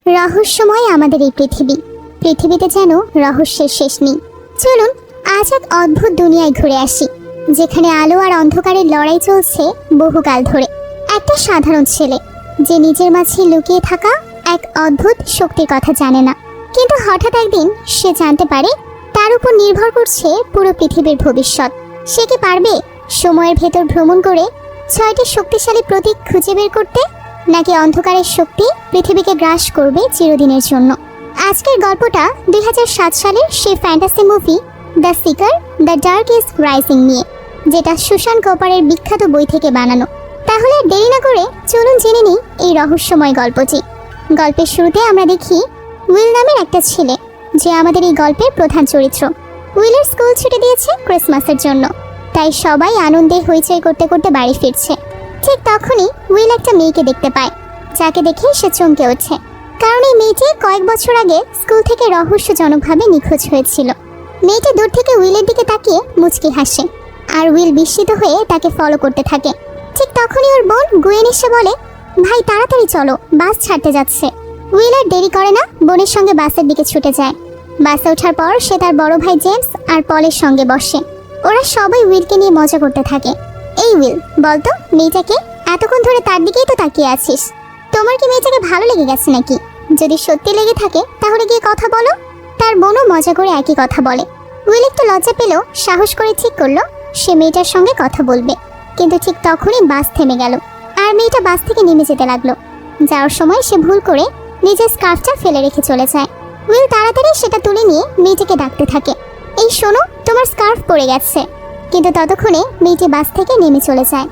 রহস্যময় আমাদের এই পৃথিবীতে যেন রহস্যের শেষ নেই। চলুন আজ এক অদ্ভুত দুনিয়ায় ঘুরে আসি, যেখানে আলো আর অন্ধকারের লড়াই চলছে বহুকাল ধরে। একটা সাধারণ ছেলে যে নিজের মাঝে লুকিয়ে থাকা এক অদ্ভুত শক্তির কথা জানে না, কিন্তু হঠাৎ একদিন সে জানতে পারে তার উপর নির্ভর করছে পুরো পৃথিবীর ভবিষ্যৎ। সে কি পারবে সময়ের ভেতর ভ্রমণ করে 6টি শক্তিশালী প্রতীক খুঁজে বের করতে, নাকি অন্ধকারের শক্তি পৃথিবীকে গ্রাস করবে চিরদিনের জন্য? আজকের গল্পটা 2007 সালের সেই fantasy movie the seeker the dark is rising নিয়ে, যেটা সুশান কোপারের বিখ্যাত বই থেকে বানানো। তাহলে দেরি না করে চলুন জেনে নিই এই রহস্যময় গল্পটি। গল্পের শুরুতে আমরা দেখি উইল নামের একটা ছেলে, যে আমাদের এই গল্পের প্রধান চরিত্র। উইলের স্কুল ছুটি দিয়েছে ক্রিসমাসের জন্য, তাই সবাই আনন্দে হইচই করতে করতে বাড়ি ফিরছে। ঠিক তখনই উইল একটা মেয়েকে দেখতে পায়, যাকে দেখে সে চমকে ওঠে, কারণ এই মেয়েটি কয়েক বছর আগে স্কুল থেকে রহস্যজনকভাবে নিখোঁজ হয়েছিল। মেয়েটি দূর থেকে উইলের দিকে তাকিয়ে মুচকি হাসে, আর উইল বিস্মিত হয়ে তাকে ফলো করতে থাকে। ঠিক তখনই ওর বোন গুয়েন এসে বলে, ভাই তাড়াতাড়ি চলো, বাস ছাড়তে যাচ্ছে। উইল আর দেরি করে না, বোনের সঙ্গে বাসের দিকে ছুটে যায়। বাসে ওঠার পর সে তার বড় ভাই জেমস আর পলের সঙ্গে বসে। ওরা সবাই উইলকে নিয়ে মজা করতে থাকে। এই উইল, বলতো মেয়েটাকে, এতক্ষণ ধরে তার দিকেই তো তাকিয়ে আছিস, তোমার কি মেয়েটাকে ভালো লেগে গেছে নাকি? যদি সত্যি লেগে থাকে তাহলে গিয়ে কথা বলো। তার বোনও মজা করে একই কথা বলে। উইল একটু লজ্জা পেলেও সাহস করে ঠিক করলো সে মেয়েটার সঙ্গে কথা বলবে। কিন্তু ঠিক তখনই বাস থেমে গেল, আর মেয়েটা বাস থেকে নেমে যেতে লাগলো। যাওয়ার সময় সে ভুল করে নিজের স্কার্ফটা ফেলে রেখে চলে যায়। উইল তাড়াতাড়ি সেটা তুলে নিয়ে মেয়েটাকে ডাকতে থাকে, এই শোনো, তোমার স্কার্ফ পড়ে গেছে। কিন্তু ততক্ষণে মেয়েটি বাস থেকে নেমে চলে যায়।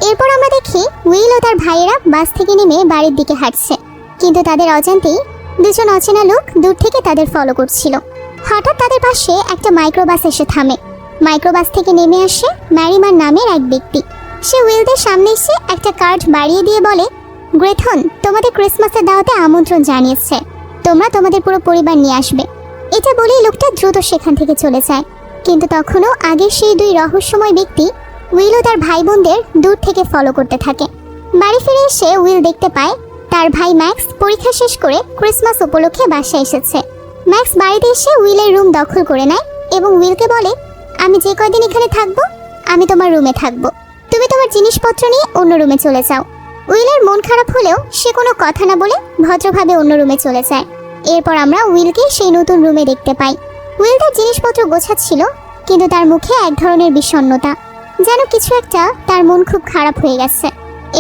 এরপর আমরা দেখি উইল ও তার ভাইয়েরা বাস থেকে নেমে বাড়ির দিকে হাঁটছে, কিন্তু তাদের অজান্তেই দুজন অচেনা লোক দূর থেকে তাদের ফলো করছিল। হঠাৎ তাদের পাশে একটা মাইক্রোবাস এসে থামে। মাইক্রোবাস থেকে নেমে আসে ম্যারিমান নামের এক ব্যক্তি। সে উইলদের সামনে এসে একটা কার্ড বাড়িয়ে দিয়ে বলে, গ্রেথন তোমাদের ক্রিসমাসের দাওয়াতে আমন্ত্রণ জানিয়েছে, তোমরা তোমাদের পুরো পরিবার নিয়ে আসবে। এটা বলেই লোকটা দ্রুত সেখান থেকে চলে যায়। কিন্তু তখনও আগের সেই দুই রহস্যময় ব্যক্তি উইল ও তার ভাই বোনদের দূর থেকে ফলো করতে থাকে। বাড়ি ফিরে এসে উইল দেখতে পায় তার ভাই ম্যাক্স পরীক্ষা শেষ করে ক্রিসমাস উপলক্ষে বাসায় এসেছে। ম্যাক্স বাড়িতে এসে উইলের রুম দখল করে নেয় এবং উইলকে বলে, আমি যে কয়দিন এখানে থাকবো আমি তোমার রুমে থাকবো, তুমি তোমার জিনিসপত্র নিয়ে অন্য রুমে চলে যাও। উইলের মন খারাপ হলেও সে কোনো কথা না বলে ভদ্রভাবে অন্য রুমে চলে যায়। এরপর আমরা উইলকে সেই নতুন রুমে দেখতে পাই। উইল তার জিনিসপত্র গোছাচ্ছিল, কিন্তু তার মুখে এক ধরনের বিষণ্ণতা, যেন কিছু একটা তার মন খুব খারাপ হয়ে গেছে।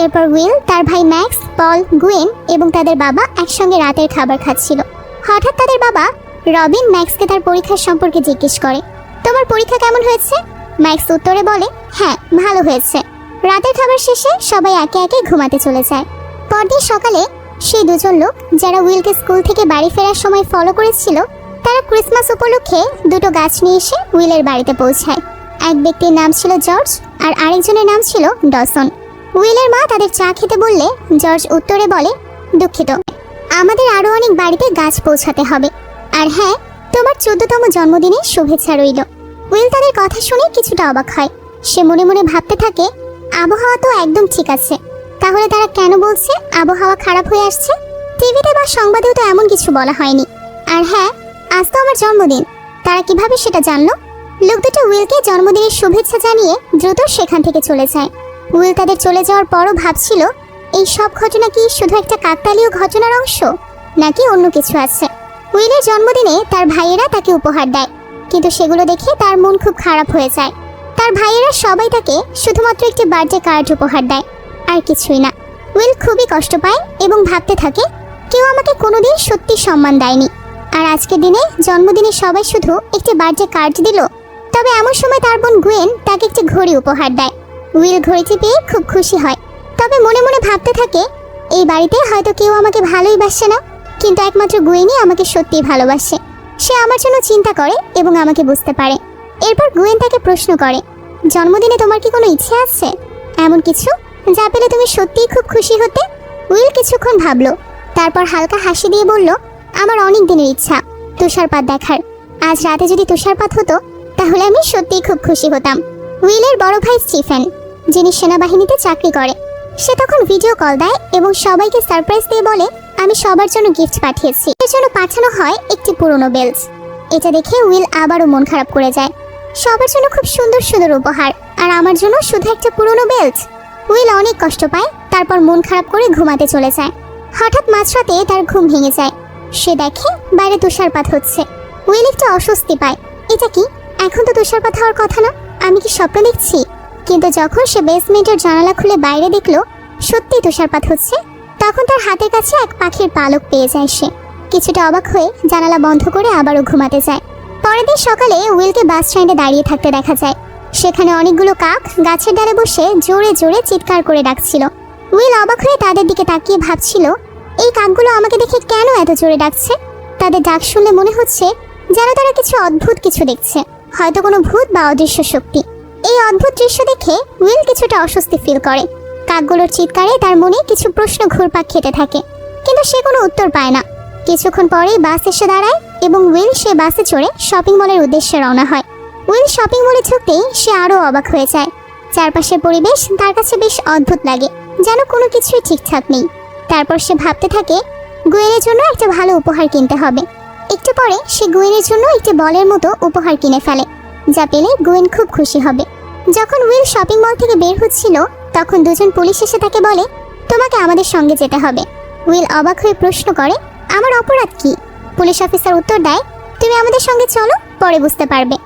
এরপর উইল, তার ভাই ম্যাক্স, পল, গুয়েন এবং তাদের বাবা একসঙ্গে রাতের খাবার খাচ্ছিল। হঠাৎ তাদের বাবা রবিন ম্যাক্সকে তার পরীক্ষার সম্পর্কে জিজ্ঞেস করে, তোমার পরীক্ষা কেমন হয়েছে? ম্যাক্স উত্তরে বলে, হ্যাঁ ভালো হয়েছে। রাতের খাবার শেষে সবাই একে একে ঘুমাতে চলে যায়। পরদিন সকালে সেই দুজন লোক যারা উইলকে স্কুল থেকে বাড়ি ফেরার সময় ফলো করেছিল, তারা ক্রিসমাস উপলক্ষে দুটো গাছ নিয়ে এসে উইলের বাড়িতে পৌঁছায়। এক ব্যক্তির নাম ছিল জর্জ আর আরেকজনের নাম ছিল ডসন। উইলের মা তাদের চা খেতে বললে জর্জ উত্তরে বলে, দুঃখিত, আমাদের আরো অনেক বাড়িতে গাছ পৌঁছাতে হবে। আর হ্যাঁ, তোমার 14তম জন্মদিনের শুভেচ্ছা রইল। উইল তাদের কথা শুনে কিছুটা অবাক হয়। সে মনে মনে ভাবতে থাকে, আবহাওয়া তো একদম ঠিক আছে, তাহলে তারা কেন বলছে আবহাওয়া খারাপ হয়ে আসছে? টিভিতে বা সংবাদেও তো এমন কিছু বলা হয়নি। আর হ্যাঁ, আজ তো আমার জন্মদিন, তারা কিভাবে সেটা জানলো? লোক দুটো উইলকে জন্মদিনের শুভেচ্ছা জানিয়ে দ্রুত সেখান থেকে চলে যায়। উইল তাদের চলে যাওয়ার পরও ভাবছিল, এই সব ঘটনা কি শুধু একটা কাকতালীয় ঘটনার অংশ, নাকি অন্য কিছু আছে? উইলের জন্মদিনে তার ভাইয়েরা তাকে উপহার দেয়, কিন্তু সেগুলো দেখে তার মন খুব খারাপ হয়ে যায়। তার ভাইয়েরা সবাই তাকে শুধুমাত্র একটি বার্থডে কার্ড উপহার দেয়, আর কিছুই না। উইল খুবই কষ্ট পায় এবং ভাবতে থাকে, কেউ আমাকে কোনোদিন সত্যি সম্মান দেয়নি, আর আজকের দিনে জন্মদিনে সবাই শুধু একটি বার্থডে কার্ড দিল। তবে এমন সময় তার বোন গুয়েন তাকে একটি ঘড়ি উপহার দেয়। উইল ঘড়িটি পেয়ে খুব খুশি হয়, তবে মনে মনে ভাবতে থাকে, এই বাড়িতে হয়তো কেউ আমাকে ভালোই বাসে না, কিন্তু একমাত্র গুয়েনই আমাকে সত্যিই ভালোবাসে। সে আমার জন্য চিন্তা করে এবং আমাকে বুঝতে পারে। এরপর গুয়েন তাকে প্রশ্ন করে, জন্মদিনে তোমার কি কোনো ইচ্ছে আছে, এমন কিছু যা পেলে তুমি সত্যিই খুব খুশি হতে? উইল কিছুক্ষণ ভাবলো, তারপর হালকা হাসি দিয়ে বলল, আমার অনেক দিনের ইচ্ছা তুষারপাত দেখার। আজ রাতে যদি তুষারপাত হতো তাহলে আমি সত্যিই খুব খুশি হতাম। উইলের বড় ভাই স্টিফেন, যিনি সেনাবাহিনীতে চাকরি করে, সে তখন ভিডিও কল দেয় এবং সবাইকে সারপ্রাইজ দিয়ে বলে, আমি সবার জন্য গিফট পাঠিয়েছি। এর জন্য পাঠানো হয় একটি পুরনো বেল্ট। এটা দেখে উইল আবারও মন খারাপ করে যায়। সবার জন্য খুব সুন্দর সুন্দর উপহার, আর আমার জন্য শুধু একটা পুরনো বেল্ট। উইল অনেক কষ্ট পায়, তারপর মন খারাপ করে ঘুমাতে চলে যায়। হঠাৎ মাঝরাতে তার ঘুম ভেঙে যায়। সে দেখে বাইরে তুষারপাত হচ্ছে। উইল একটু অস্বস্তি পায়। এটা কি? এখন তো তুষারপাত হওয়ার কথা না, আমি কি স্বপ্ন দেখছি? কিন্তু যখন সে বেসমেন্টের জানালা খুলে বাইরে দেখলো সত্যি তুষারপাত হচ্ছে, তখন তার হাতের কাছে এক পাখির পালক পেয়ে যায়। সে কিছুটা অবাক হয়ে জানালা বন্ধ করে আবারও ঘুমাতে যায়। পরের দিন সকালে উইলকে বাস স্ট্যান্ডে দাঁড়িয়ে থাকতে দেখা যায়। সেখানে অনেকগুলো কাক গাছের ডালে বসে জোরে জোরে চিৎকার করে ডাকছিল। উইল অবাক হয়ে তাদের দিকে তাকিয়ে ভাবছিল, এই কাকগুলো আমাকে দেখে কেন এত জোরে ডাকছে? তাদের ডাক শুনলে মনে হচ্ছে যেন তারা কিছু অদ্ভুত কিছু দেখছে, হয়তো কোনো ভূত বা অদৃশ্য শক্তি। এই অদ্ভুত দৃশ্য দেখে উইল কিছুটা অস্বস্তি ফিল করে। কাকগুলোর চিৎকারে তার মনে কিছু প্রশ্ন ঘুরপাক খেতে থাকে, কিন্তু সে কোনো উত্তর পায় না। কিছুক্ষণ পরেই বাস এসে দাঁড়ায় এবং উইল সে বাসে চড়ে শপিং মলের উদ্দেশ্যে রওনা হয়। উইল শপিং মলে ঢুকতেই সে আরও অবাক হয়ে যায়। চারপাশের পরিবেশ তার কাছে বেশ অদ্ভুত লাগে, যেন কোনো কিছুই ঠিকঠাক নেই। তারপর সে ভাবতে থাকে গুয়েনের জন্য একটা ভালো উপহার কিনতে হবে। একটু পরে সে গুয়েনের জন্য একটি বলের মতো উপহার কিনে ফেলে, যা পেলে গুয়েন খুব খুশি হবে। যখন উইল শপিং মল থেকে বের হচ্ছিল, তখন দুজন পুলিশ এসে তাকে বলে, তোমাকে আমাদের সঙ্গে যেতে হবে। উইল অবাক হয়ে প্রশ্ন করে, আমার অপরাধ কি? পুলিশ অফিসার উত্তর দেয়, তুমি আমাদের সঙ্গে চলো, পরে বুঝতে পারবে।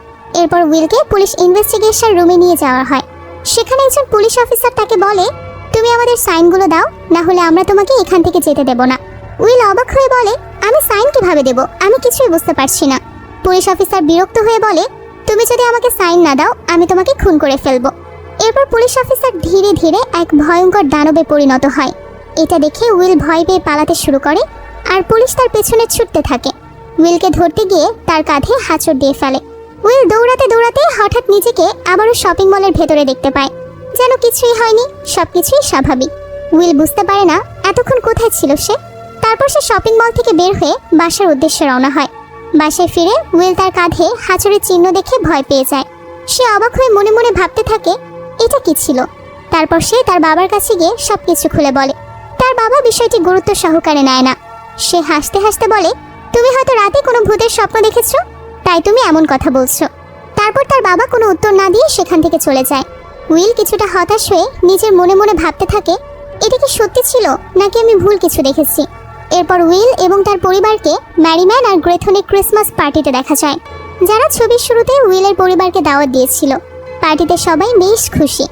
এরপর উইলকে পুলিশ ইনভেস্টিগেশন রুমে নিয়ে যাওয়া হয়। সেখানে একজন পুলিশ অফিসার তাকে বলে, তুমি আমাদের সাইনগুলো দাও, না হলে আমরা তোমাকে এখান থেকে যেতে দেব না। উইল অবাক হয়ে বলে, আমি সাইন কিভাবে দেব? আমি কিছুই বুঝতে পারছি না। পুলিশ অফিসার বিরক্ত হয়ে বলে, তুমি যদি আমাকে সাইন না দাও, আমি তোমাকে খুন করে ফেলবো। এরপর পুলিশ অফিসার ধীরে ধীরে এক ভয়ঙ্কর দানবে পরিণত হয়। এটা দেখে উইল ভয় পেয়ে পালাতে শুরু করে, আর পুলিশ তার পেছনে ছুটতে থাকে। উইলকে ধরতে গিয়ে তার কাঁধে হাঁচড় দিয়ে ফেলে। উইল দৌড়াতে দৌড়াতে হঠাৎ নিজেকে আবারও শপিং মলের ভেতরে দেখতে পায়, যেন কিছুই হয়নি, সবকিছুই স্বাভাবিক। উইল বুঝতে পারে না এতক্ষণ কোথায় ছিল সে। তারপর সে শপিং মল থেকে বের হয়ে বাসার উদ্দেশ্যে রওনা হয়। বাসায় ফিরে উইল তার কাঁধে হাঁচড়ের চিহ্ন দেখে ভয় পেয়ে যায়। সে অবাক হয়ে মনে মনে ভাবতে থাকে, এটা কি ছিল? তারপর সে তার বাবার কাছে গিয়ে সবকিছু খুলে বলে। তার বাবা বিষয়টি গুরুত্ব সহকারে নেয় না। সে হাসতে হাসতে বলে, তুমি হয়তো রাতে কোনো ভূতের স্বপ্ন দেখেছো, তাই তুমি এমন কথা বলছো। তারপর তার বাবা কোনো উত্তর না দিয়ে সেখান থেকে চলে যায়। উইল কিছুটা হতাশ হয়ে নিজের মনে মনে ভাবতে থাকে, এটা কি সত্যি ছিল নাকি আমি ভুল কিছু দেখেছি। এরপর উইল এবং তার পরিবারকে ম্যারিম্যান আর গ্রেথনের ক্রিসমাস পার্টিতে দেখা যায়, যারা ছবির শুরুতে উইলের পরিবারকে দাওয়াত দিয়েছিল। পার্টিতে সবাই বেশ খুশি,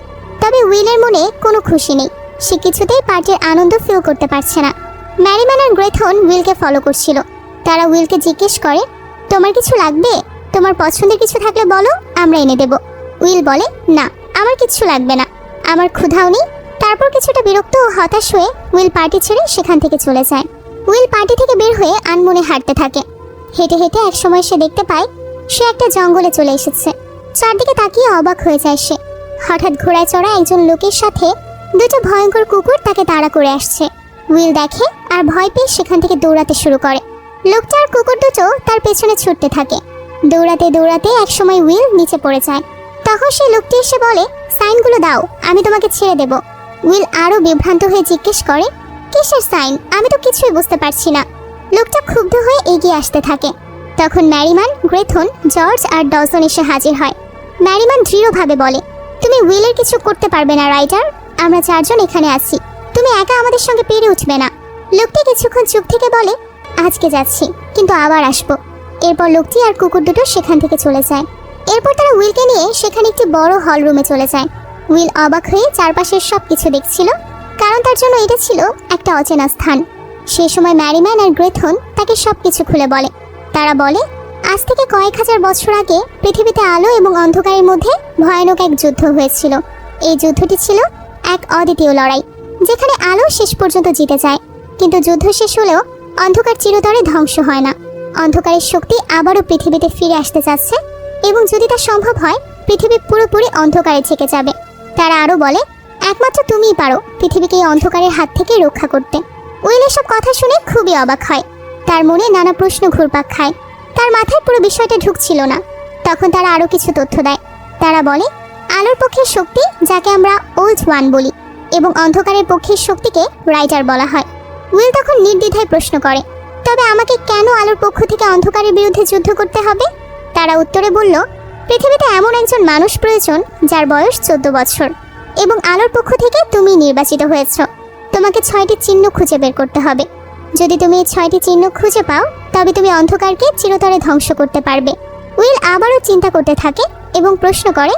তবে উইলের মনে কোনো খুশি নেই। সে কিছুতেই পার্টির আনন্দ ফিল করতে পারছে না। ম্যারিম্যান আর গ্রেথন উইলকে ফলো করছিল। তারা উইলকে জিজ্ঞেস করে, তোমার কিছু লাগবে? তোমার পছন্দের কিছু থাকলে বলো, আমরা এনে দেব। উইল বলে, না, আমার কিছু লাগবে না, আমার ক্ষুধাও নেই। তারপর কিছুটা বিরক্ত ও হতাশ হয়ে উইল পার্টি ছেড়ে সেখান থেকে চলে যায়। উইল পার্টি থেকে বের হয়ে আনমনে হাঁটতে থাকে। হেঁটে হেঁটে এক সময় সে দেখতে পায় সে একটা জঙ্গলে চলে এসেছে। চারদিকে তাকিয়ে অবাক হয়ে যায় সে। হঠাৎ ঘোড়ায় চড়া একজন লোকের সাথে দুটো ভয়ঙ্কর কুকুর তাকে তাড়া করে আসছে। উইল দেখে আর ভয় পেয়ে সেখান থেকে দৌড়াতে শুরু করে। লোকটা আর কুকুর দুটো তার পেছনে ছুটতে থাকে। দৌড়াতে দৌড়াতে একসময় উইল নিচে পড়ে যায়। তখন সেই লোকটি এসে বলে, সাইনগুলো দাও, আমি তোমাকে ছেড়ে দেব। উইল আরও বিভ্রান্ত হয়ে জিজ্ঞেস করে, কিসের সাইন? আমি তো কিছুই বুঝতে পারছি না। লোকটা ক্ষুব্ধ হয়ে এগিয়ে আসতে থাকে। তখন ম্যারিম্যান, গ্রেথন, জর্জ আর ডজন এসে হাজির হয়। ম্যারিম্যান দৃঢ়ভাবে বলে, তুমি উইলের কিছু করতে পারবে না রাইটার, আমরা চারজন এখানে আছি, তুমি একা আমাদের সঙ্গে পেরে উঠবে না। লোকটি কিছুক্ষণ চুপ থেকে বলে, আজকে যাচ্ছি, কিন্তু আবার আসবো। এরপর লোকটি আর কুকুর দুটো সেখান থেকে চলে যায়। এরপর তারা উইলকে নিয়ে সেখানে একটি বড় হল রুমে চলে যায়। উইল অবাক হয়ে চারপাশের সব কিছু দেখছিল, কারণ তার জন্য এটা ছিল একটা অচেনা স্থান। সেই সময় ম্যারিম্যান আর গ্রেথন তাকে সবকিছু খুলে বলে। তারা বলে, আজ থেকে কয়েক হাজার বছর আগে পৃথিবীতে আলো এবং অন্ধকারের মধ্যে ভয়ানক এক যুদ্ধ হয়েছিল। এই যুদ্ধটি ছিল এক অদ্বিতীয় লড়াই, যেখানে আলো শেষ পর্যন্ত জিতে যায়। কিন্তু যুদ্ধ শেষ হলেও অন্ধকার চিরতরে ধ্বংস হয় না। অন্ধকারের শক্তি আবারও পৃথিবীতে ফিরে আসতে যাচ্ছে, এবং যদি তা সম্ভব হয় পৃথিবী পুরোপুরি অন্ধকারে ঢেকে যাবে। তারা আরও বলে, একমাত্র তুমিই পারো পৃথিবীকে এই অন্ধকারের হাত থেকে রক্ষা করতে। উইল এসব কথা শুনে খুবই অবাক হয়। তার মনে নানা প্রশ্ন ঘুরপাক খায়। তার মাথায় পুরো বিষয়টা ঢুকছিল না। তখন তারা আরও কিছু তথ্য দেয়। তারা বলে, আলোর পক্ষের শক্তি, যাকে আমরা ওল্ড ওয়ান বলি, এবং অন্ধকারের পক্ষের শক্তিকে রাইটার বলা হয়। উইল তখন নির্দ্বিধায় প্রশ্ন করে, তবে আমাকে কেন আলোর পক্ষ থেকে অন্ধকারের বিরুদ্ধে যুদ্ধ করতে হবে? তারা উত্তরে বলল, পৃথিবীতে এমন একজন মানুষ প্রয়োজন যার বয়স 14 বছর, এবং আলোর পক্ষ থেকে তুমি নির্বাচিত হয়েছ। তোমাকে 6টি চিহ্ন খুঁজে বের করতে হবে। যদি তুমি এই 6টি চিহ্ন খুঁজে পাও, তবে তুমি অন্ধকারকে চিরতরে ধ্বংস করতে পারবে। উইল আবারও চিন্তা করতে থাকে এবং প্রশ্ন করে,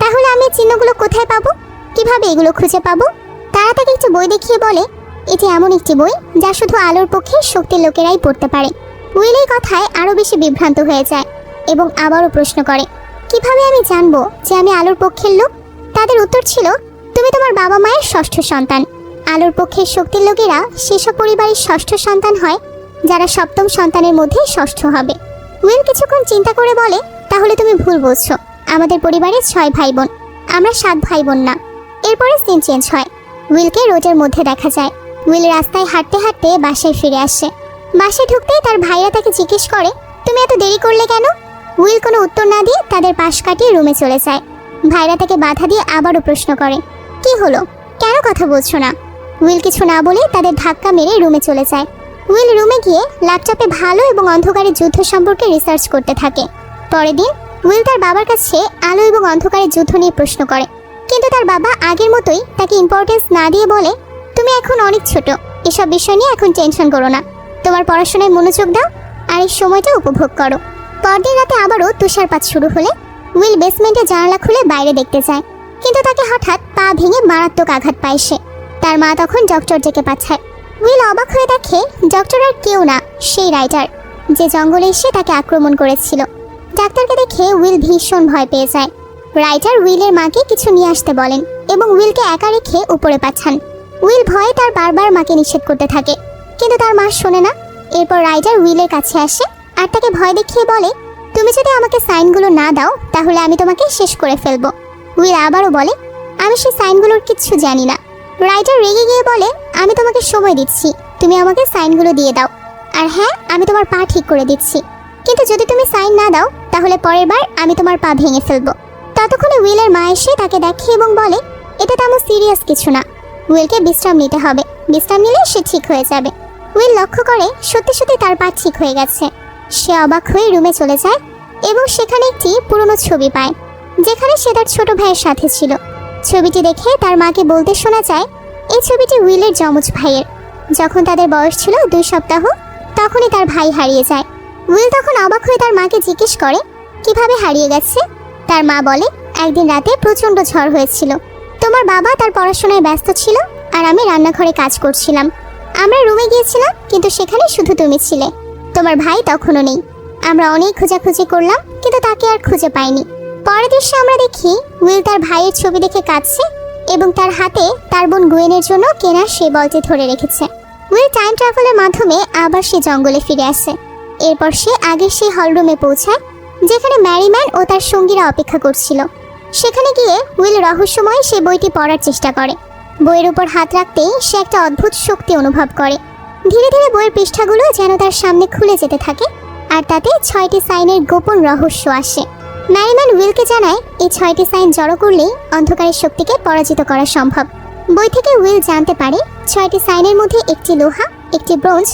তাহলে আমি এই চিহ্নগুলো কোথায় পাবো? কিভাবে এগুলো খুঁজে পাবো? তারা তাকে একটি বই দেখিয়ে বলে, এটি এমন একটি বই যা শুধু আলোর পক্ষে শক্তির লোকেরাই পড়তে পারে। উইল এই কথায় আরও বেশি বিভ্রান্ত হয়ে যায় এবং আবারও প্রশ্ন করে, কিভাবে আমি জানবো যে আমি আলোর পক্ষের লোক? তাদের উত্তর ছিল, তুমি তোমার বাবা মায়ের 6ষ্ঠ সন্তান। আলোর পক্ষের শক্তির লোকেরা সেসব পরিবারের 6ষ্ঠ সন্তান হয় যারা 7ম সন্তানের মধ্যে 6ষ্ঠ হবে। উইল কিছুক্ষণ চিন্তা করে বলে, তাহলে তুমি ভুল বলছো। আমাদের পরিবারে 6 ভাই বোন, আমরা 7 ভাই বোন না। এরপরে সিন চেঞ্জ হয়। উইলকে রোডের মধ্যে দেখা যায়। উইল রাস্তায় হাঁটতে হাঁটতে বাসায় ফিরে আসে। বাসায় ঢুকতেই তার ভাইরা তাকে জিজ্ঞেস করে, তুমি এত দেরি করলে কেন? উইল কোনো উত্তর না দিয়ে তাদের পাশ কাটিয়ে রুমে চলে যায়। ভাইরা তাকে বাধা দিয়ে আবারও প্রশ্ন করে, কি হলো, কেন কথা বলছো না? উইল কিছু না বলে তাদের ধাক্কা মেরে রুমে চলে যায়। উইল রুমে গিয়ে ল্যাপটপে ভালো এবং অন্ধকারের যুদ্ধ সম্পর্কে রিসার্চ করতে থাকে। পরের দিন উইল তার বাবার কাছে আলো এবং অন্ধকারের যুদ্ধ নিয়ে প্রশ্ন করে, কিন্তু তার বাবা আগের মতোই তাকে ইম্পর্টেন্স না দিয়ে বলে, তুমি এখন অনেক ছোট, এসব বিষয় নিয়ে এখন টেনশন করো না, তোমার পড়াশোনায় মনোযোগ দাও আর এই সময়টা উপভোগ করো। পরদিন রাতে আবারও তুষারপাত শুরু হলে উইল বেসমেন্টে জানালা খুলে বাইরে দেখতে যায়, কিন্তু তাকে হঠাৎ পা ভেঙে মারাত্মক আঘাত পায় সে। তার মা তখন ডক্টর ডেকে পাঠায়। উইল অবাক হয়ে দেখে ডক্টর আর কেউ না, সেই রাইটার, যে জঙ্গলে এসে তাকে আক্রমণ করেছিল। ডাক্তারকে দেখে উইল ভীষণ ভয় পেয়ে যায়। রাইটার উইলের মাকে কিছু নিয়ে আসতে বলেন এবং উইলকে একা রেখে উপরে পাঠান। উইল ভয়ে তার বারবার মাকে নিষেধ করতে থাকে, কিন্তু তার মা শোনে না। এরপর রাইটার উইলের কাছে আসে আর তাকে ভয় দেখিয়ে বলে, তুমি যদি আমাকে সাইনগুলো না দাও তাহলে আমি তোমাকে শেষ করে ফেলবো। উইল আবারও বলে, আমি সেই সাইনগুলোর কিচ্ছু জানি না। রাইটার রেগে গিয়ে বলে, আমি তোমাকে সময় দিচ্ছি, তুমি আমাকে সাইনগুলো দিয়ে দাও। আর হ্যাঁ, আমি তোমার পা ঠিক করে দিচ্ছি, কিন্তু যদি তুমি সাইন না দাও তাহলে পরের বার আমি তোমার পা ভেঙে ফেলবো। ততক্ষণে উইলের মা এসে তাকে দেখে এবং বলে, এটা তেমন সিরিয়াস কিছু না, উইলকে বিশ্রাম নিতে হবে, বিশ্রাম নিলে সে ঠিক হয়ে যাবে। উইল লক্ষ্য করে সত্যি সত্যি তার পা ঠিক হয়ে গেছে। সে অবাক হয়ে রুমে চলে যায় এবং সেখানে একটি পুরনো ছবি পায়, যেখানে সে তার ছোট ভাইয়ের সাথে ছিল। ছবিটি দেখে তার মাকে বলতে শোনা যায়, এই ছবিটি উইলের যমজ ভাইয়ের। যখন তাদের বয়স ছিল 2 সপ্তাহ, তখনই তার ভাই হারিয়ে যায়। উইল তখন অবাক হয়ে তার মাকে জিজ্ঞেস করে, কিভাবে হারিয়ে গেছে? তার মা বলে, একদিন রাতে প্রচণ্ড ঝড় হয়েছিল, তোমার বাবা তার পড়াশোনায় ব্যস্ত ছিল আর আমি রান্নাঘরে কাজ করছিলাম। আমরা রুমে গিয়েছিলাম, কিন্তু সেখানে শুধু তুমি ছিলে, তোমার ভাই তখনও নেই। আমরা অনেক খোঁজাখুঁজি করলাম, কিন্তু তাকে আর খুঁজে পাইনি। পরের দৃশ্যে আমরা দেখি উইল তার ভাইয়ের ছবি দেখে কাঁদছে এবং তার হাতে তার বোন গুয়েনের জন্য কেনা সেই বলটি ধরে রেখেছে। উইল টাইম ট্রাভেলের মাধ্যমে আবার সে জঙ্গলে ফিরে আসে। এরপর সে আগের সেই হলরুমে পৌঁছায়, যেখানে ম্যারিম্যান ও তার সঙ্গীরা অপেক্ষা করছিল। সেখানে গিয়ে উইল রহস্যময় সেই বইটি পড়ার চেষ্টা করে। বইয়ের উপর হাত রাখতেই সে একটা অদ্ভুত শক্তি অনুভব করে। ধীরে ধীরে বইয়ের পৃষ্ঠাগুলো যেন তার সামনে খুলে যেতে থাকে আর তাতে 6টি সাইনের গোপন রহস্য আসে। ম্যারিম্যান উইলকে জানায়, এই 6টি সাইন জড়ো করলেই অন্ধকারের শক্তিকে পরাজিত করা সম্ভব। বই থেকে উইল জানতে পারে 6টি সাইনের মধ্যে একটি লোহা, একটি ব্রোঞ্জ,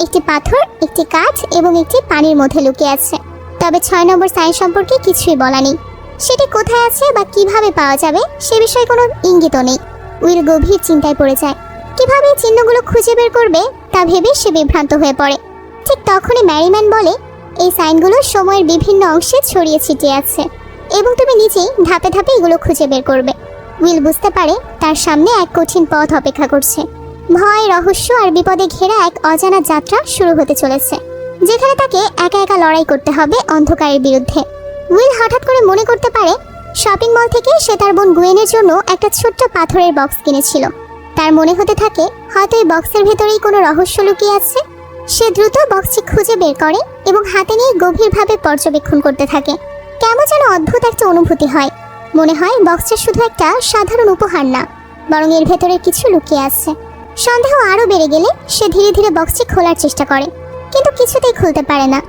একটি পাথর, একটি কাঠ এবং একটি পানির মধ্যে লুকিয়ে আছে। তবে 6 নম্বর সাইন সম্পর্কে কিছুই বলা নেই। সেটি কোথায় আছে বা কিভাবে পাওয়া যাবে সে বিষয়ে কোনো ইঙ্গিতও নেই। উইল গভীর চিন্তায় পড়ে যায়। কিভাবে এই চিহ্নগুলো খুঁজে বের করবে তা ভেবে সে বিভ্রান্ত হয়ে পড়ে। ঠিক তখনই ম্যারিম্যান বলে, এই সাইনগুলো সময়ের বিভিন্ন অংশে ছড়িয়ে ছিটিয়ে আছে এবং তুমি নিজেই ধাপে ধাপে এগুলো খুঁজে বের করবে। উইল বুঝতে পারে তার সামনে এক কঠিন পথ অপেক্ষা করছে। ভয়, রহস্য আর বিপদে ঘেরা এক অজানা যাত্রা শুরু হতে চলেছে, যেখানে তাকে একা একা লড়াই করতে হবে অন্ধকারের বিরুদ্ধে। উইল হঠাৎ করে মনে করতে পারে, শপিং মল থেকে সে তার বোন গুয়েনের জন্য একটা ছোট্ট পাথরের বক্স কিনেছিল। তার মনে হতে থাকে হয়তো এই বক্সের ভেতরেই কোনো রহস্য লুকিয়ে আছে। সে দ্রুত বক্সটি খুঁজে বের করে এবং হাতে নিয়ে গভীরভাবে পর্যবেক্ষণ করতে থাকে। কেমন যেন অদ্ভুত একটা অনুভূতি হয়। মনে হয় বক্সটা শুধু একটা সাধারণ উপহার না, বরং এর ভেতরে কিছু লুকিয়ে আছে। সন্দেহ আরও বেড়ে গেলে সে ধীরে ধীরে বক্সটি খোলার চেষ্টা করে, কিন্তু কিছুতেই খুলতে পারে না।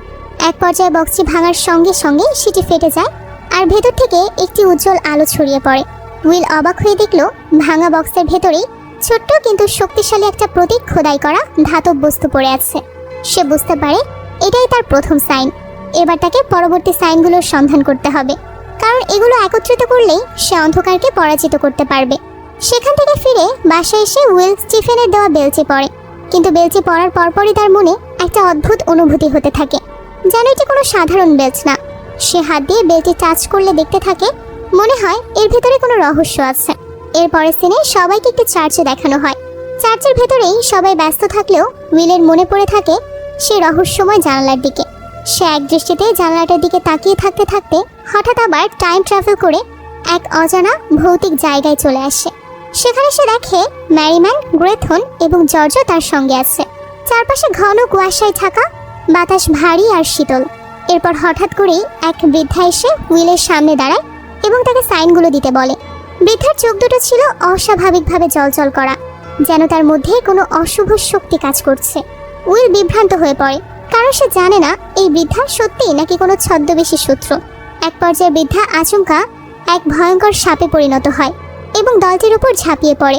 এক পর্যায়ে বক্সটি ভাঙার সঙ্গে সঙ্গে সেটি ফেটে যায় আর ভেতর থেকে একটি উজ্জ্বল আলো ছড়িয়ে পড়ে। উইল অবাক হয়ে দেখল ভাঙা বক্সের ভেতরেই ছোট্ট কিন্তু শক্তিশালী একটা প্রতীক খোদাই করা ধাতব বস্তু পড়ে আছে। সে বুঝতে পারে এটাই তার প্রথম সাইন। এবার তাকে পরবর্তী সাইনগুলোর সন্ধান করতে হবে, কারণ এগুলো একত্রিত করলেই সে অন্ধকারকে পরাজিত করতে পারবে। সেখান থেকে ফিরে বাসায় এসে উইল স্টিফেনের দেওয়া বেলচি পড়ে, কিন্তু বেলচি পড়ার পরপরই তার মনে একটা অদ্ভুত অনুভূতি হতে থাকে, যেন এটি কোনো সাধারণ বেলচ না। সে হাত দিয়ে বেলটি টাচ করলে দেখতে থাকে মনে হয় এর ভেতরে কোনো রহস্য আছে। এর পরের সিনে সবাইকে একটি চার্চে দেখানো হয়। চার্চের ভেতরেই সবাই ব্যস্ত থাকলেও উইলের মনে পড়ে থাকে সেই রহস্যময় জানালার দিকে। সে এক দৃষ্টিতে জানালাটার দিকে তাকিয়ে থাকতে থাকতে হঠাৎ আবার টাইম ট্রাভেল করে এক অজানা ভৌতিক জায়গায় চলে আসে। সেখানে সে দেখে ম্যারিম্যান, গ্রেথন এবং জর্জ তার সঙ্গে আছে। চারপাশে ঘন কুয়াশায় ঢাকা, বাতাস ভারী আর শীতল। এরপর হঠাৎ করেই এক বৃদ্ধা এসে উইলের সামনে দাঁড়ায় এবং তাকে সাইনগুলো দিতে বলে। বৃদ্ধার চোখ দুটো ছিল অস্বাভাবিকভাবে জলজল করা, যেন তার মধ্যে কোনো অশুভ শক্তি কাজ করছে। উইল বিভ্রান্ত হয়ে পড়ে, কারণ সে জানে না এই বৃদ্ধা সত্যিই নাকি কোনো ছদ্মবেশী শত্রু। এক পর্যায়ে বৃদ্ধা আচমকা এক ভয়ঙ্কর সাপে পরিণত হয় এবং দলটির উপর ঝাঁপিয়ে পড়ে।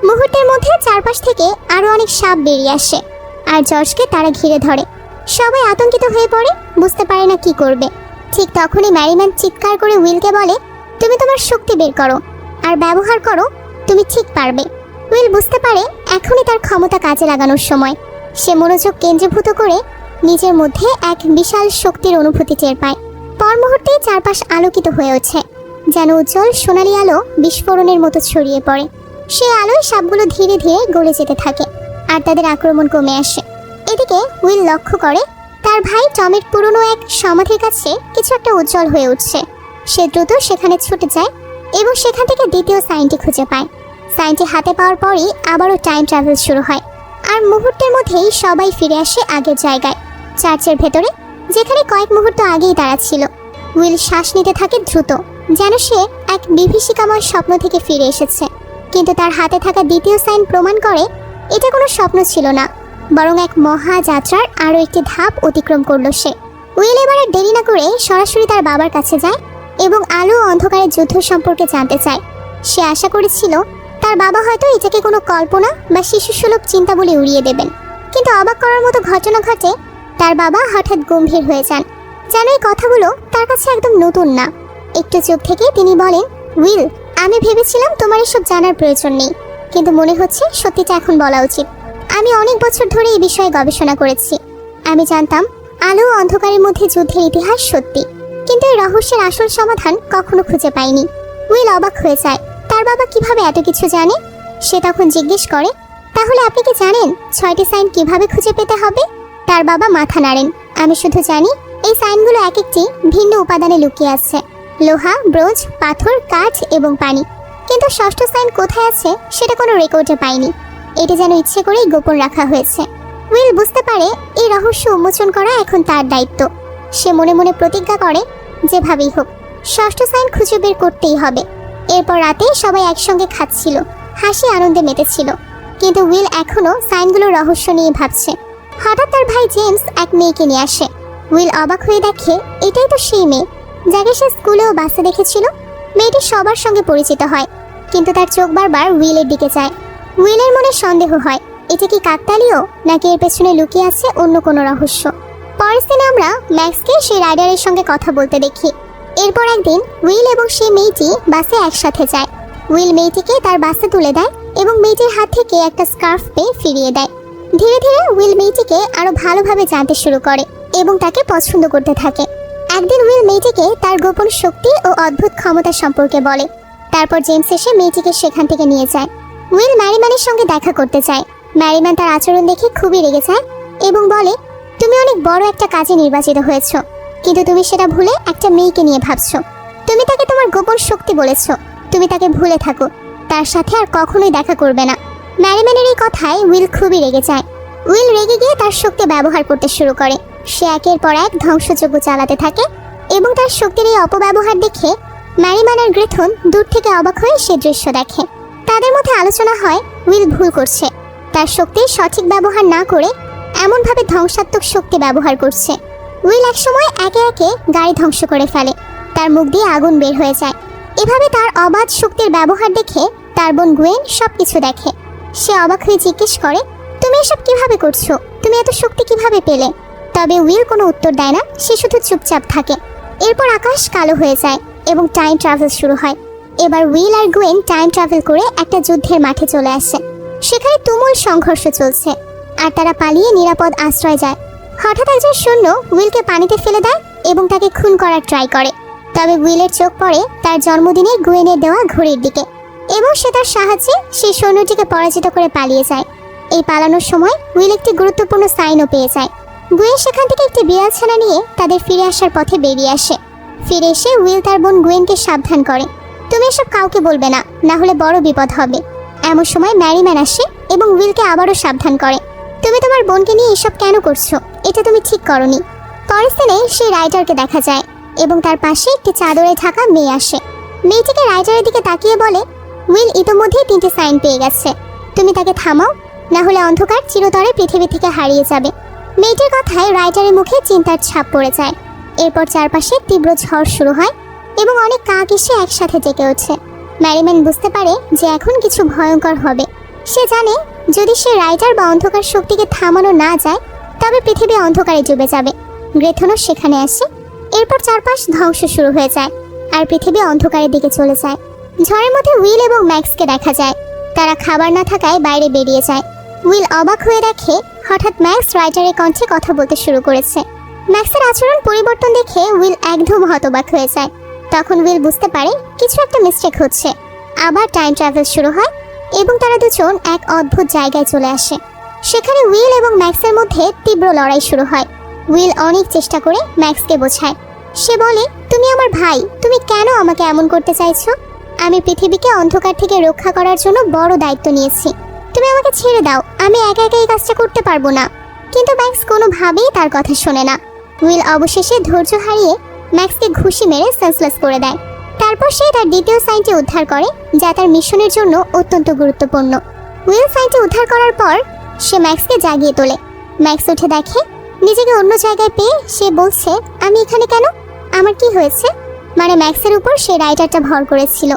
মুহূর্তের মধ্যে চারপাশ থেকে আরো অনেক সাপ বেরিয়ে আসে আর জর্জকে তারা ঘিরে ধরে। সবাই আতঙ্কিত হয়ে পড়ে, বুঝতে পারে না কি করবে। ঠিক তখনই ম্যারিম্যান চিৎকার করে উইলকে বলে, তুমি তোমার শক্তি বের করো আর ব্যবহার করো, তুমি ঠিক পারবে। উইল বুঝতে পারে এখনই তার ক্ষমতা কাজে লাগানোর সময়। সে মনোযোগ কেন্দ্রীভূত করে নিজের মধ্যে এক বিশাল শক্তির অনুভূতি টের পায়। পর মুহূর্তেই চারপাশ আলোকিত হয়ে ওঠে, যেন উজ্জ্বল সোনালি আলো বিস্ফোরণের মতো ছড়িয়ে পড়ে। সেই আলোয় সাপগুলো ধীরে ধীরে গলে যেতে থাকে আর তাদের আক্রমণ কমে আসে। এদিকে উইল লক্ষ্য করে তার ভাই টমের পুরনো এক সমাধির কাছে কিছু একটা উজ্জ্বল হয়ে উঠছে। সে দ্রুত সেখানে ছুটে যায় এবং সেখান থেকে দ্বিতীয় সাইনটি খুঁজে পায়। সাইনটি হাতে পাওয়ার পরই আবারও টাইম ট্রাভেল শুরু হয় আর মুহূর্তের মধ্যেই সবাই ফিরে আসে আগের জায়গায়, চার্চের ভেতরে, যেখানে কয়েক মুহূর্ত আগেই তারা ছিল। উইল শ্বাস নিতে থাকে দ্রুত, যেন সে এক বিভীষিকাময় স্বপ্ন থেকে ফিরে এসেছে। কিন্তু তার হাতে থাকা দ্বিতীয় সাইন প্রমাণ করে এটা কোনো স্বপ্ন ছিল না, বরং এক মহাযাত্রার আরও একটি ধাপ অতিক্রম করলো সে। উইল এবার আর দেরি না করে সরাসরি তার বাবার কাছে যায় এবং আলো ও অন্ধকারের যুদ্ধ সম্পর্কে জানতে চায়। সে আশা করেছিল তার বাবা হয়তো এটাকে কোনো কল্পনা বা শিশুসুলভ চিন্তা বলে উড়িয়ে দেবেন, কিন্তু অবাক করার মতো ঘটনা ঘটে। তার বাবা হঠাৎ গম্ভীর হয়ে যান, যেন এই কথাগুলো তার কাছে একদম নতুন না। একটু চুপ থেকে তিনি বলেন, উইল, আমি ভেবেছিলাম তোমার এসব জানার প্রয়োজন নেই, কিন্তু মনে হচ্ছে সত্যিটা এখন বলা উচিত। আমি অনেক বছর ধরে এই বিষয়ে গবেষণা করেছি। আমি জানতাম আলো ও অন্ধকারের মধ্যে যুদ্ধের ইতিহাস সত্যি, কিন্তু এই রহস্যের আসল সমাধান কখনো খুঁজে পাইনি। উইল অবাক হয়ে যায়, তার বাবা কিভাবে এত কিছু জানে। সে তখন জিজ্ঞেস করে, তাহলে আপনি কি জানেন 6টি সাইন কিভাবে খুঁজে পেতে হবে? তার বাবা মাথা নাড়েন, আমি শুধু জানি এই সাইনগুলো এক একটি ভিন্ন উপাদানে লুকিয়ে আছে, লোহা, ব্রোঞ্জ, পাথর, কাঠ এবং পানি। কিন্তু 6ষ্ঠ সাইন কোথায় আছে সেটা কোনো রেকর্ডে পাইনি। এটি যেন ইচ্ছে করেই গোপন রাখা হয়েছে। উইল বুঝতে পারে এই রহস্য উন্মোচন করা এখন তার দায়িত্ব। সে মনে মনে প্রতিজ্ঞা করে যেভাবেই হোক 6ষ্ঠ সাইন খুঁজে বের করতেই হবে। এরপর রাতে সবাই একসঙ্গে খাচ্ছিল, হাসি আনন্দে মেতেছিল, কিন্তু উইল এখনও সাইনগুলোর রহস্য নিয়ে ভাবছে। হঠাৎ তার ভাই জেমস এক মেয়েকে নিয়ে আসে। উইল অবাক হয়ে দেখে এটাই তো সেই মেয়ে যাকে সে স্কুলে ও বাসে দেখেছিল। মেয়েটি সবার সঙ্গে পরিচিত হয়, কিন্তু তার চোখ বারবার উইলের দিকে যায়। উইলের মনে সন্দেহ হয়, এটা কি কাকতালীয় নাকি এর পেছনে লুকিয়ে আছে অন্য কোনো রহস্য। পরের দিনে আমরা ম্যাক্সকে সেই রাইডারের সঙ্গে কথা বলতে দেখি। এরপর একদিন উইল এবং সেই মেয়েটি বাসে একসাথে যায়। উইল মেয়েটিকে তার বাসে তুলে দেয় এবং মেয়েটির হাত থেকে একটা স্কার্ফ পেয়ে ফিরিয়ে দেয়। ধীরে ধীরে উইল মেয়েটিকে আরো ভালোভাবে জানতে শুরু করে এবং তাকে পছন্দ করতে থাকে। একদিন উইল মেয়েটিকে তার গোপন শক্তি ও অদ্ভুত ক্ষমতা সম্পর্কে বলে। তারপর জেমস এসে মেয়েটিকে সেখান থেকে নিয়ে যায়। উইল ম্যারিম্যানের সঙ্গে দেখা করতে চায়। ম্যারিম্যান তার আচরণ দেখে খুবই রেগে যায় এবং বলে, তুমি অনেক বড় একটা কাজে নির্বাচিত হয়েছ, কিন্তু তুমি সেটা ভুলে একটা মেয়েকে নিয়ে ভাবছো। তুমি তাকে তোমার গোপন শক্তি বলেছ, তুমি তাকে ভুলে থাকো, তার সাথে আর কখনোই দেখা করবে না। ম্যারিম্যানের এই কথায় উইল খুবই রেগে যায়। উইল রেগে গিয়ে তার শক্তি ব্যবহার করতে শুরু করে। সে একের পর এক ধ্বংসযজ্ঞ চালাতে থাকে এবং তার শক্তির এই অপব্যবহার দেখে ম্যারিম্যান আর গ্রেথন দূর থেকে অবাক হয়ে সে দৃশ্য দেখে। তাদের মধ্যে আলোচনা হয় উইল ভুল করছে, তার শক্তির সঠিক ব্যবহার না করে এমনভাবে ধ্বংসাত্মক শক্তি ব্যবহার করছে। উইল একসময় একে একে গাড়ি ধ্বংস করে ফেলে, তার মুখ দিয়ে আগুন বের হয়ে যায়। এভাবে তার অবাধ শক্তির ব্যবহার দেখে তার বোন গুয়েন সবকিছু দেখে। সে অবাক হয়ে জিজ্ঞেস করে, তুমি এসব কিভাবে করছো? তুমি এত শক্তি কিভাবে পেলে? তবে উইল কোনো উত্তর দেয় না, সে শুধু চুপচাপ থাকে। এরপর আকাশ কালো হয়ে যায় এবং টাইম ট্রাভেল শুরু হয়। এবার উইল আর গুয়েন টাইম ট্রাভেল করে একটা যুদ্ধের মাঠে চলে আসে। সেখানে তুমুল সংঘর্ষ চলছে আর তারা পালিয়ে নিরাপদ আশ্রয় যায়। হঠাৎ একজন সৈন্য উইলকে পানিতে ফেলে দেয় এবং তাকে খুন করার ট্রাই করে। তবে উইলের চোখ পড়ে তার জন্মদিনে গুয়েনের দেওয়া ঘড়ির দিকে এবং সে তার সাহায্যে সেই সৈন্যটিকে পরাজিত করে পালিয়ে যায়। এই পালানোর সময় উইল একটি গুরুত্বপূর্ণ সাইনও পেয়ে যায়। গুয়েন সেখান থেকে একটি বিড়াল ছানা নিয়ে তাদের ফিরে আসার পথে বেরিয়ে আসে। ফিরে এসে উইল তার বোন গুয়েনকে সাবধান করে, তুমি এসব কাউকে বলবে না, না হলে বড় বিপদ হবে। এমন সময় ম্যারিম্যান আসে এবং উইলকে আবারও সাবধান করে, তুমি তোমার বোনকে নিয়ে এসব কেন করছো? এটা তুমি ঠিক করনি। পরের দিনে সেই রাইটারকে দেখা যায় এবং তার পাশে একটি চাদরে ঢাকা মেয়ে আসে। মেয়েটিকে রাইটারের দিকে তাকিয়ে বলে, উইল ইতোমধ্যেই 3টে সাইন পেয়ে গেছে, তুমি তাকে থামাও, না হলে অন্ধকার চিরতরে পৃথিবী থেকে হারিয়ে যাবে। মেয়েটির কথায় রাইটারের মুখে চিন্তার ছাপ পড়ে যায়। এরপর চারপাশে তীব্র ঝড় শুরু হয় এবং অনেক কাক এসে একসাথে জেগে ওঠে। ম্যারিম্যান বুঝতে পারে যে এখন কিছু ভয়ঙ্কর হবে। সে জানে যদি সে রাইটার বা অন্ধকার শক্তিকে থামানো না যায় তবে পৃথিবী অন্ধকারে ডুবে যাবে। গ্রেথনও সেখানে আসে। এরপর চারপাশ ধ্বংস শুরু হয়ে যায় আর পৃথিবী অন্ধকারের দিকে চলে যায়। ঝড়ের মধ্যে উইল এবং ম্যাক্সকে দেখা যায়, তারা খাবার না থাকায় বাইরে বেরিয়ে যায়। উইল অবাক হয়ে দেখে হঠাৎ ম্যাক্স রাইটারের কণ্ঠে কথা বলতে শুরু করেছে। ম্যাক্সের আচরণ পরিবর্তন দেখে উইল একদম হতবাক হয়ে যায়। তখন উইল বুঝতে পারে কিছু একটা মিস্টেক হচ্ছে। আবার টাইম ট্রাভেল শুরু হয় এবং তারা দুজন এক অদ্ভুত জায়গায় চলে আসে। সেখানে উইল এবং ম্যাক্সের মধ্যে তীব্র লড়াই শুরু হয়। উইল অনেক চেষ্টা করে ম্যাক্সকে বোঝায়। সে বলে, তুমি আমার ভাই, তুমি কেন আমাকে এমন করতে চাইছো? আমি পৃথিবীকে অন্ধকার থেকে রক্ষা করার জন্য বড় দায়িত্ব নিয়েছি, তুমি আমাকে ছেড়ে দাও, আমি একা একা এই কাজটা করতে পারবো না। কিন্তু ম্যাক্স কোনোভাবেই তার কথা শোনে না। উইল অবশেষে ধৈর্য হারিয়ে ম্যাক্সকে ঘুষি মেরে সেন্সলেস করে দেয়। তারপর সে তার দ্বিতীয় সাইনটি উদ্ধার করে, যা তার মিশনের জন্য অত্যন্ত গুরুত্বপূর্ণ। উইল সাইনটি উদ্ধার করার পর সে ম্যাক্সকে জাগিয়ে তোলে। ম্যাক্স উঠে দেখে নিজেকে অন্য জায়গায় পেয়ে সে বলছে, আমি এখানে কেন? আমার কি হয়েছে? মানে ম্যাক্সের উপর সে রাইটারটা ভর করেছিল।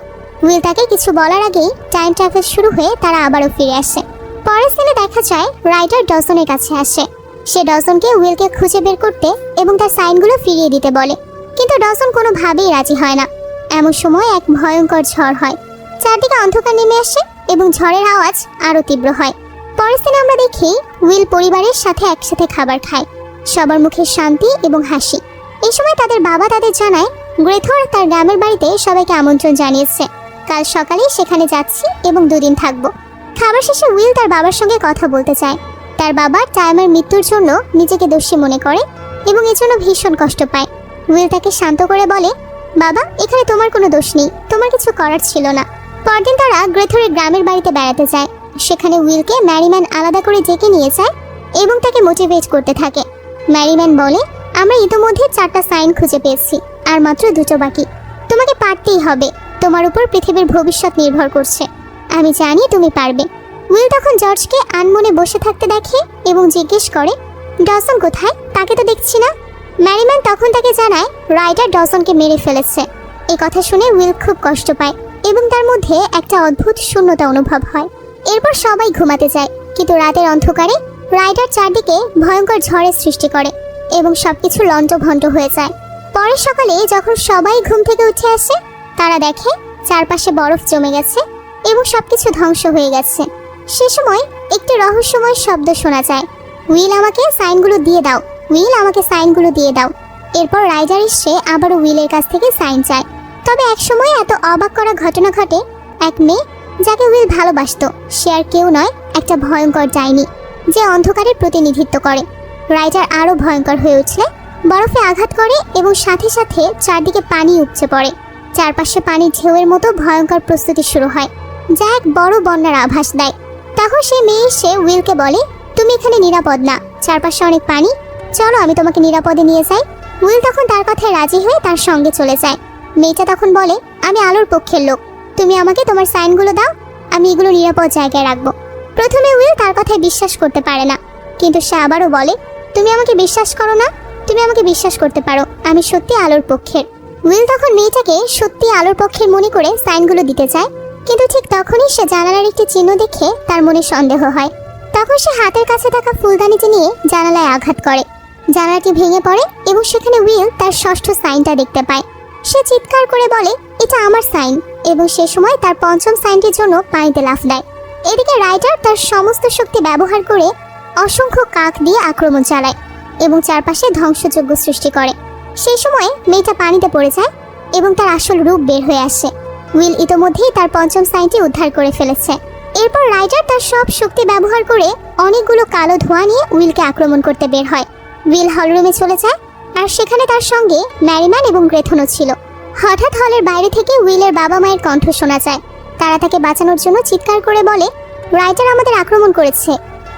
উইল তাকে কিছু বলার আগেই টাইম ট্রাভেল শুরু হয়ে তারা আবারও ফিরে আসে। পরের দিনে দেখা যায় রাইটার ডজনের কাছে আসে। সে ডজনকে উইলকে খুঁজে বের করতে এবং তার সাইনগুলো ফিরিয়ে দিতে বলে, কিন্তু ডজন কোনোভাবেই রাজি হয় না। এমন সময় এক ভয়ঙ্কর ঝড় হয়, চারদিকে অন্ধকার নেমে আসে এবং ঝড়ের আওয়াজ আরও তীব্র হয়। পরের দিনে আমরা দেখি উইল পরিবারের সাথে একসাথে খাবার খায়, সবার মুখে শান্তি এবং হাসি। এই সময় তাদের বাবা তাদের জানায় গ্রেথর তার গ্রামের বাড়িতে সবাইকে আমন্ত্রণ জানিয়েছে, কাল সকালে সেখানে যাচ্ছি এবং 2 দিন থাকবো। খাবার শেষে উইল তার বাবার সঙ্গে কথা বলতে চায়। তার বাবা টাইমের মৃত্যুর জন্য নিজেকে দোষী মনে করে এবং এজন্য ভীষণ কষ্ট পায়। উইল তাকে শান্ত করে বলে, বাবা, এখানে তোমার কোনো দোষ নেই, তোমার কিছু করার ছিল না। পরদিন তারা গ্রেথরের গ্রামের বাড়িতে বেড়াতে যায়। সেখানে উইলকে ম্যারিম্যান আলাদা করে ডেকে নিয়ে যায় এবং তাকে মোটিভেট করতে থাকে। ম্যারিম্যান বলে, আমরা ইতোমধ্যে 4টা সাইন খুঁজে পেয়েছি, আর মাত্র 2টো বাকি। তোমাকে পারতেই হবে, তোমার উপর পৃথিবীর ভবিষ্যৎ নির্ভর করছে। আমি জানি তুমি পারবে। উইল তখন জর্জকে আনমনে বসে থাকতে দেখে এবং জিজ্ঞেস করে, ডজন কোথায়? তাকে তো দেখছি না। ম্যারিম্যান তখন তাকে জানায় রাইটার ডজনকে মেরে ফেলেছে। এই কথা শুনে উইল খুব কষ্ট পায় এবং তার মধ্যে একটা অদ্ভুত শূন্যতা অনুভব হয়। এরপর সবাই ঘুমাতে যায়, কিন্তু রাতের অন্ধকারে রাইটার চারদিকে ভয়ঙ্কর ঝড়ের সৃষ্টি করে এবং সবকিছু লন্ডভন্ড হয়ে যায়। পরের সকালে যখন সবাই ঘুম থেকে উঠে আসে, তারা দেখে চারপাশে বরফ জমে গেছে এবং সবকিছু ধ্বংস হয়ে গেছে। সে সময় একটি রহস্যময় শব্দ শোনা যায়, উইল আমাকে সাইনগুলো দিয়ে দাও, উইল আমাকে সাইনগুলো দিয়ে দাও। এরপর রাইটার এসে আবারও উইলের কাছ থেকে সাইন চায়। তবে একসময় এত অবাক করা ঘটনা ঘটে, এক মেয়ে যাকে উইল ভালোবাসত, সে আর কেউ নয়, একটা ভয়ঙ্কর ডাইনি যে অন্ধকারের প্রতিনিধিত্ব করে। রাইটার আরও ভয়ঙ্কর হয়ে উঠলে বরফে আঘাত করে এবং সাথে সাথে চারদিকে পানি উপচে পড়ে। চারপাশে পানির ঢেউয়ের মতো ভয়ঙ্কর প্রস্তুতি শুরু হয়, যা এক বড় বন্যার আভাস দেয়। তখন সে মেয়ে এসে উইলকে বলে, তুমি এখানে নিরাপদ না, চারপাশে অনেক পানি, চলো আমি তোমাকে নিরাপদে নিয়ে যাই। উইল তখন তার কথায় রাজি হয়ে তার সঙ্গে চলে যায়। মেয়েটা তখন বলে, আমি আলোর পক্ষের লোক, তুমি আমাকে তোমার সাইনগুলো দাও, আমি এগুলো নিরাপদ জায়গায় রাখবো। প্রথমে উইল তার কথায় বিশ্বাস করতে পারে না, কিন্তু সে আবারও বলে, তুমি আমাকে বিশ্বাস করো না? তুমি আমাকে বিশ্বাস করতে পারো, আমি সত্যি আলোর পক্ষের। উইল তখন মেয়েটাকে সত্যি আলোর পক্ষের মনে করে সাইনগুলো দিতে চায়, কিন্তু ঠিক তখনই সে জানালার একটি চিহ্ন দেখে তার মনে সন্দেহ হয়। তখন সে হাতের কাছে থাকা ফুলদানিটি নিয়ে জানালায় আঘাত করে। জানালাটি ভেঙে পড়ে এবং সেখানে উইল তার ষষ্ঠ সাইনটা দেখতে পায়। সে চিৎকার করে বলে, এটা আমার সাইন, এবং সে সময় তার পঞ্চম সাইনটির জন্য পানিতে লাফ দেয়। এদিকে রাইটার তার সমস্ত শক্তি ব্যবহার করে অসংখ্য কাক দিয়ে আক্রমণ চালায় এবং চারপাশে ধ্বংসযজ্ঞ সৃষ্টি করে। সেই সময় মেয়েটা পানিতে পড়ে যায় এবং তার আসল রূপ বের হয়ে আসে। উইল ইতোমধ্যেই তার পঞ্চম সাইনটি উদ্ধার করে ফেলেছে। এরপর রাইটার তার সব শক্তি ব্যবহার করে অনেকগুলো কালো ধোঁয়া নিয়ে উইলকে আক্রমণ করতে বের হয়। উইল হলরুমে চলে যায়, আর সেখানে তার সঙ্গে ম্যারিম্যান এবং গ্রেথনও ছিল। হঠাৎ হলের বাইরে থেকে উইলের বাবা মায়ের কণ্ঠ শোনা যায়। তারা তাকে বাঁচানোর জন্য চিৎকার করে বলে, রাইটার আমাদের আক্রমণ করেছে।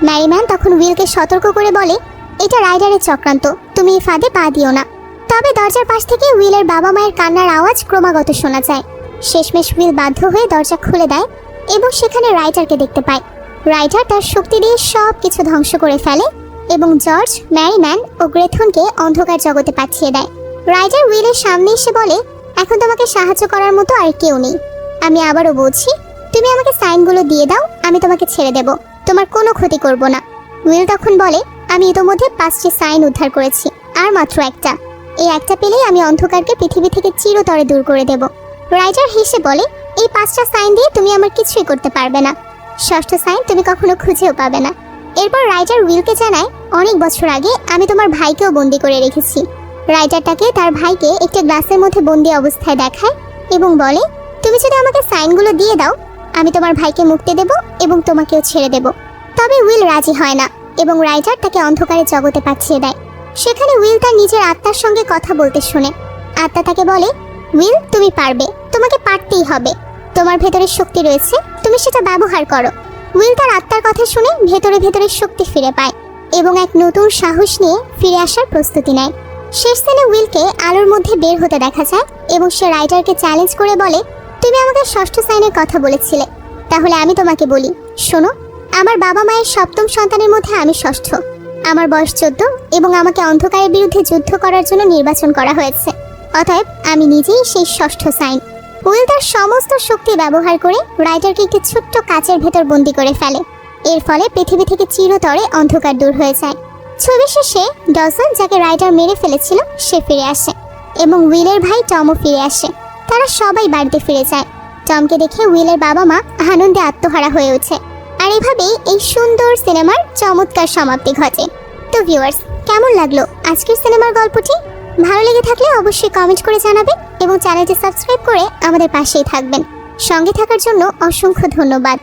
ম্যারিম্যান তখন উইলকে সতর্ক করে বলে, এটা রাইটারের চক্রান্ত, তুমি এই ফাঁদে পা দিও না। তবে দরজার পাশ থেকে উইলের বাবা মায়ের কান্নার আওয়াজ ক্রমাগত শোনা যায়। শেষমেশ উইল বাধ্য হয়ে দরজা খুলে দেয় এবং সেখানে রাইটারকে দেখতে পায়। রাইটার তার শক্তি দিয়ে সব কিছু ধ্বংস করে ফেলে এবং জর্জ, ম্যারিম্যান ও গ্রেথনকে অন্ধকার জগতে পাঠিয়ে দেয়। রাইটার উইলের সামনে এসে বলে, এখন তোমাকে সাহায্য করার মতো আর কেউ নেই। আমি আবারও বলছি, তুমি আমাকে সাইনগুলো দিয়ে দাও, আমি তোমাকে ছেড়ে দেব, তোমার কোনো ক্ষতি করব না। উইল তখন বলে, আমি ইতোমধ্যে 5টি সাইন উদ্ধার করেছি, আর মাত্র একটা। এই একটা পেলেই আমি অন্ধকারকে পৃথিবী থেকে চিরতরে দূর করে দেব। রাইটার হেসে বলে, এই 5টা সাইন দিয়ে তুমি আমার কিছুই করতে পারবে না। ষষ্ঠ সাইন তুমি কখনো খুঁজেও পাবে না। এরপর রাইটার উইলকে জানায়, অনেক বছর আগে আমি তোমার ভাইকেও বন্দি করে রেখেছি। রাইটারটাকে তার ভাইকে একটা গ্লাসের মধ্যে বন্দি অবস্থায় দেখায় এবং বলে, তুমি যদি আমাকে সাইনগুলো দিয়ে দাও, আমি তোমার ভাইকে মুক্তি দেব এবং তোমাকেও ছেড়ে দেব। তবে উইল রাজি হয় না এবং রাইটার তাকে অন্ধকারের জগতে পাঠিয়ে দেয়। সেখানে উইল তার নিজের আত্মার সঙ্গে কথা বলতে শুনে। আত্মা তাকে বলে, উইল তুমি পারবে, তোমাকে পারতেই হবে, তোমার ভেতরে শক্তি রয়েছে, তুমি সেটা ব্যবহার করো। উইল তার আত্মার কথা শুনে ভেতরে ভেতরে শক্তি ফিরে পায় এবং এক নতুন সাহস নিয়ে ফিরে আসার প্রস্তুতি নেয়। শেষ দিনে উইলকে আলোর মধ্যে বের হতে দেখা যায় এবং সে রাইটারকে চ্যালেঞ্জ করে বলে, তুমি আমাকে ষষ্ঠ সাইনের কথা বলেছিলে, তাহলে আমি তোমাকে বলি, শোনো, আমার বাবা মায়ের সপ্তম সন্তানের মধ্যে আমি ষষ্ঠ। আমার বয়স 14 এবং আমাকে অন্ধকারের বিরুদ্ধে যুদ্ধ করার জন্য নির্বাচন করা হয়েছে। অতএব আমি নিজেই সেই ষষ্ঠ সাইন। উইল তার সমস্ত শক্তি ব্যবহার করে রাইটারকে একটি ছোট্ট কাচের ভেতর বন্দি করে ফেলে। এর ফলে পৃথিবী থেকে চিরতরে অন্ধকার দূর হয়ে যায়। ছবি শেষে ডজন, যাকে রাইটার মেরে ফেলেছিল, সে ফিরে আসে এবং উইলের ভাই টমও ফিরে আসে। তারা সবাই বাড়িতে ফিরে যায়। টমকে দেখে উইলের বাবা মা আনন্দে আত্মহারা হয়ে ওঠে। আর এভাবেই এই সুন্দর সিনেমার চমৎকার সমাপ্তি ঘটে। তো ভিউয়ার্স, কেমন লাগলো আজকের সিনেমার গল্পটি? ভালো লেগে থাকলে অবশ্যই কমেন্ট করে জানাবেন এবং চ্যানেলটি সাবস্ক্রাইব করে আমাদের পাশেই থাকবেন। সঙ্গে থাকার জন্য অসংখ্য ধন্যবাদ।